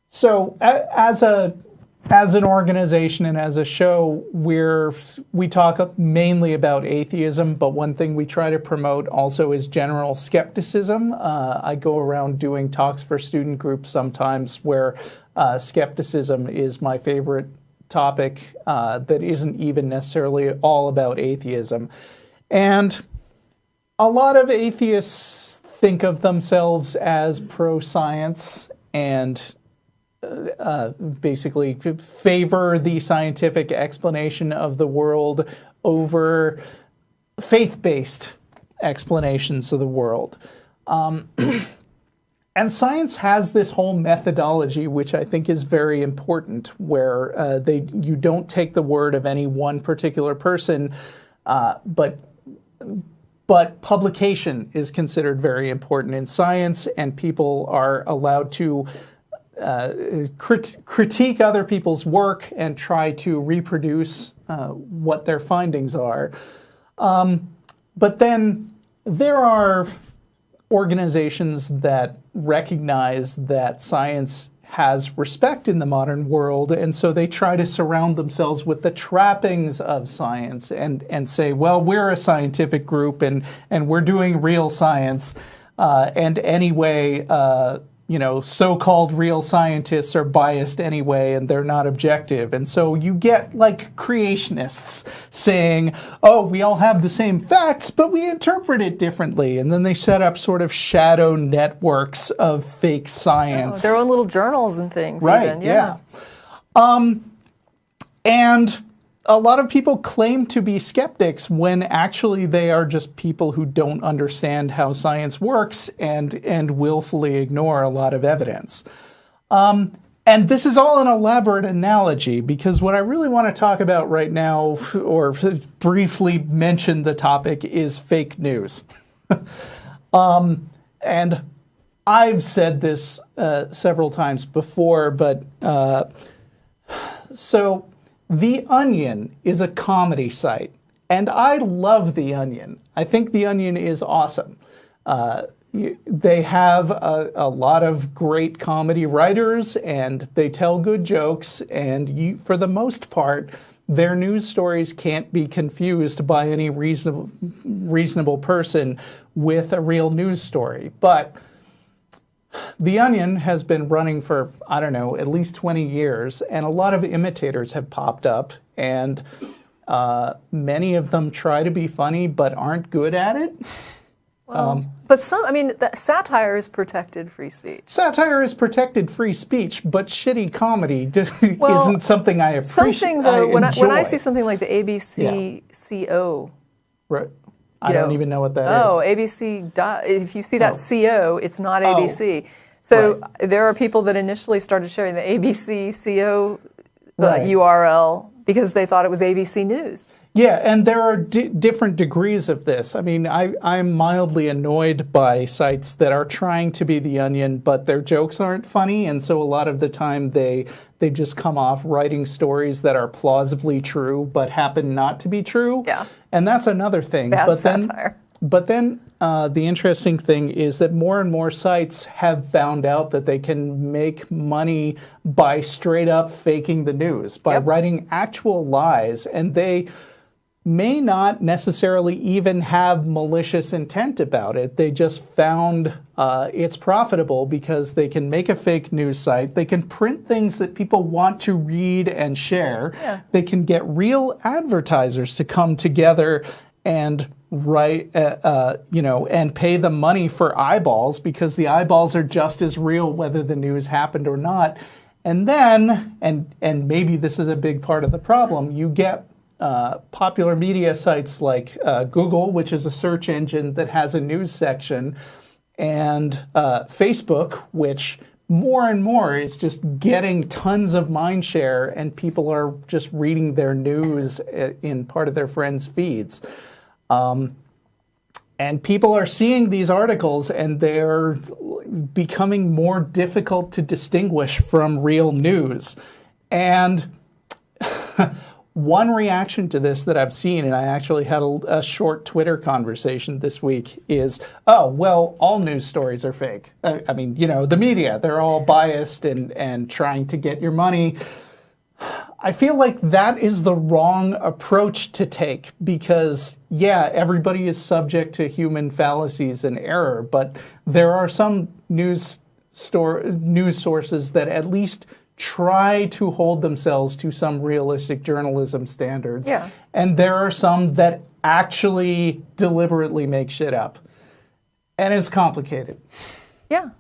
So as an organization and as a show, we talk mainly about atheism, but one thing we try to promote also is general skepticism. I go around doing talks for student groups sometimes where skepticism is my favorite topic that isn't even necessarily all about atheism. And a lot of atheists think of themselves as pro-science and basically favor the scientific explanation of the world over faith-based explanations of the world. And science has this whole methodology, which I think is very important, where you don't take the word of any one particular person, but publication is considered very important in science, and people are allowed to critique other people's work and try to reproduce what their findings are. But then there are organizations that recognize that science has respect in the modern world, and so they try to surround themselves with the trappings of science and say, well, we're a scientific group and we're doing real science, and anyway, so-called real scientists are biased anyway, and they're not objective. And so you get like creationists saying, oh, we all have the same facts, but we interpret it differently. And then they set up sort of shadow networks of fake science. Their own little journals and things. Right, even. yeah. And a lot of people claim to be skeptics when actually they are just people who don't understand how science works and willfully ignore a lot of evidence. And this is all an elaborate analogy, because what I really want to talk about right now, or briefly mention the topic, is fake news. And I've said this several times before, but so The Onion is a comedy site, and I love The Onion. I think The Onion is awesome. They have a lot of great comedy writers, and they tell good jokes, and for the most part, their news stories can't be confused by any reasonable person with a real news story. But The Onion has been running for, I don't know, at least 20 years, and a lot of imitators have popped up, and many of them try to be funny but aren't good at it. But satire is protected free speech. Satire is protected free speech, but shitty comedy isn't something I appreciate. Something though, when I see something like the ABC CO, right. I don't even know what that is. Oh, ABC. If you see that CO, it's not ABC. So there are people that initially started sharing the ABC CO URL because they thought it was ABC News. Yeah, and there are different degrees of this. I mean, I'm mildly annoyed by sites that are trying to be The Onion, but their jokes aren't funny, and so a lot of the time they just come off writing stories that are plausibly true but happen not to be true. Yeah. And that's another thing. Bad satire. But then the interesting thing is that more and more sites have found out that they can make money by straight up faking the news, by writing actual lies, and they may not necessarily even have malicious intent about it. They just found it's profitable because they can make a fake news site. They can print things that people want to read and share. Yeah. They can get real advertisers to come together and write, and pay them money for eyeballs, because the eyeballs are just as real whether the news happened or not. And then, and maybe this is a big part of the problem, you get popular media sites like Google, which is a search engine that has a news section, and Facebook, which more and more is just getting tons of mind share, and people are just reading their news in part of their friends' feeds. And people are seeing these articles, and they're becoming more difficult to distinguish from real news. And one reaction to this that I've seen, and I actually had a short Twitter conversation this week, is, oh, well, all news stories are fake. I mean, you know, the media, they're all biased and trying to get your money. I feel like that is the wrong approach to take because, yeah, everybody is subject to human fallacies and error, but there are some news sources that at least try to hold themselves to some realistic journalism standards. Yeah. And there are some that actually deliberately make shit up. And it's complicated. Yeah.